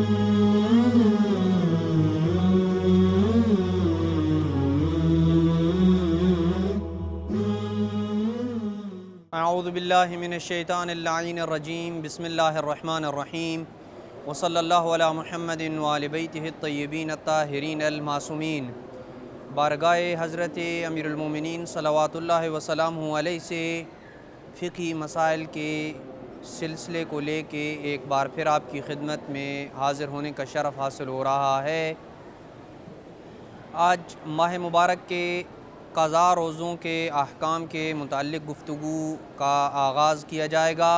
اعوذ باللہ من الشیطان اللعین الرجیم بسم اللہ الرحمن الرحیم وصلی اللہ علی محمد وآل بیتہ الطیبین الطاہرین المعصومین۔ بارگاہ حضرت امیر المومنین صلوات اللہ وسلامہ علیہ سے فقہی مسائل کے سلسلے کو لے کے ایک بار پھر آپ کی خدمت میں حاضر ہونے کا شرف حاصل ہو رہا ہے۔ آج ماہ مبارک کے قضاء روزوں کے احکام کے متعلق گفتگو کا آغاز کیا جائے گا۔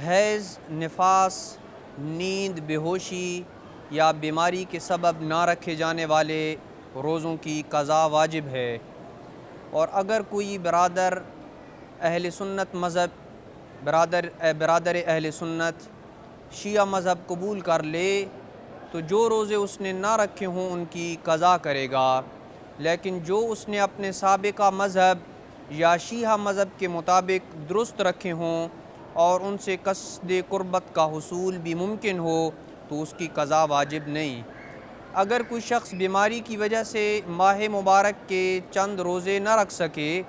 حیض، نفاس، نیند، بے ہوشی یا بیماری کے سبب نہ رکھے جانے والے روزوں کی قضاء واجب ہے، اور اگر کوئی برادر اہل سنت مذہب برادر اہل سنت شیعہ مذہب قبول کر لے تو جو روزے اس نے نہ رکھے ہوں ان کی قضاء کرے گا، لیکن جو اس نے اپنے سابقہ مذہب یا شیعہ مذہب کے مطابق درست رکھے ہوں اور ان سے قصد قربت کا حصول بھی ممکن ہو تو اس کی قضاء واجب نہیں۔ اگر کوئی شخص بیماری کی وجہ سے ماہ مبارک کے چند روزے نہ رکھ سکے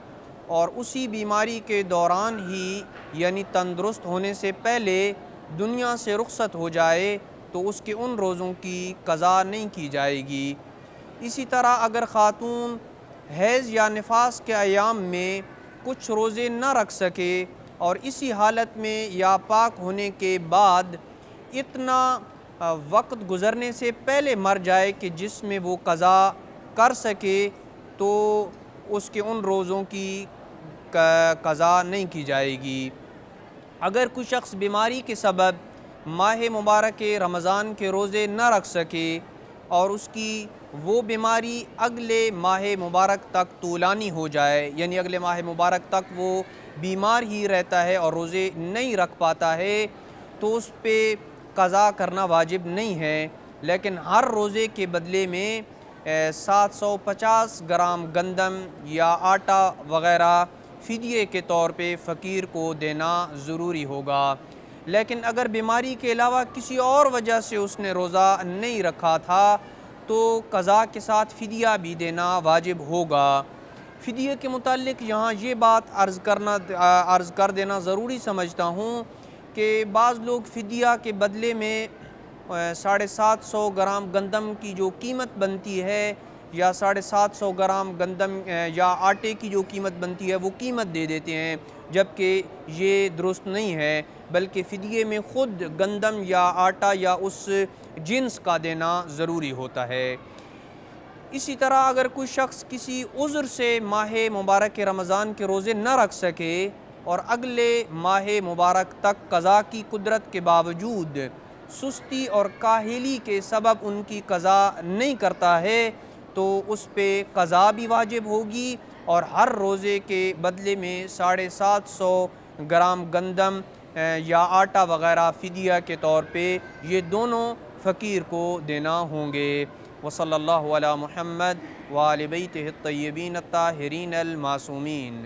اور اسی بیماری کے دوران ہی یعنی تندرست ہونے سے پہلے دنیا سے رخصت ہو جائے تو اس کے ان روزوں کی قضاء نہیں کی جائے گی۔ اسی طرح اگر خاتون حیض یا نفاس کے ایام میں کچھ روزے نہ رکھ سکے اور اسی حالت میں یا پاک ہونے کے بعد اتنا وقت گزرنے سے پہلے مر جائے کہ جس میں وہ قضاء کر سکے تو اس کے ان روزوں کی قضاء نہیں کی جائے گی۔ اگر کوئی شخص بیماری کے سبب ماہ مبارک رمضان کے روزے نہ رکھ سکے اور اس کی وہ بیماری اگلے ماہ مبارک تک طولانی ہو جائے، یعنی اگلے ماہ مبارک تک وہ بیمار ہی رہتا ہے اور روزے نہیں رکھ پاتا ہے، تو اس پہ قضاء کرنا واجب نہیں ہے، لیکن ہر روزے کے بدلے میں 750 گرام گندم یا آٹا وغیرہ فدیے کے طور پہ فقیر کو دینا ضروری ہوگا۔ لیکن اگر بیماری کے علاوہ کسی اور وجہ سے اس نے روزہ نہیں رکھا تھا تو قضاء کے ساتھ فدیہ بھی دینا واجب ہوگا۔ فدیے کے متعلق یہاں یہ بات عرض کر دینا ضروری سمجھتا ہوں کہ بعض لوگ فدیہ کے بدلے میں 750 گرام گندم کی جو قیمت بنتی ہے یا 750 گرام گندم یا آٹے کی جو قیمت بنتی ہے وہ قیمت دے دیتے ہیں، جبکہ یہ درست نہیں ہے، بلکہ فدیے میں خود گندم یا آٹا یا اس جنس کا دینا ضروری ہوتا ہے۔ اسی طرح اگر کوئی شخص کسی عذر سے ماہ مبارک رمضان کے روزے نہ رکھ سکے اور اگلے ماہ مبارک تک قضاء کی قدرت کے باوجود سستی اور کاہلی کے سبب ان کی قضاء نہیں کرتا ہے تو اس پہ قضاء بھی واجب ہوگی، اور ہر روزے کے بدلے میں 750 گرام گندم یا آٹا وغیرہ فدیہ کے طور پہ یہ دونوں فقیر کو دینا ہوں گے۔ وصلی اللہ علی محمد وآل بیتہ الطیبین الطاہرین المعصومین۔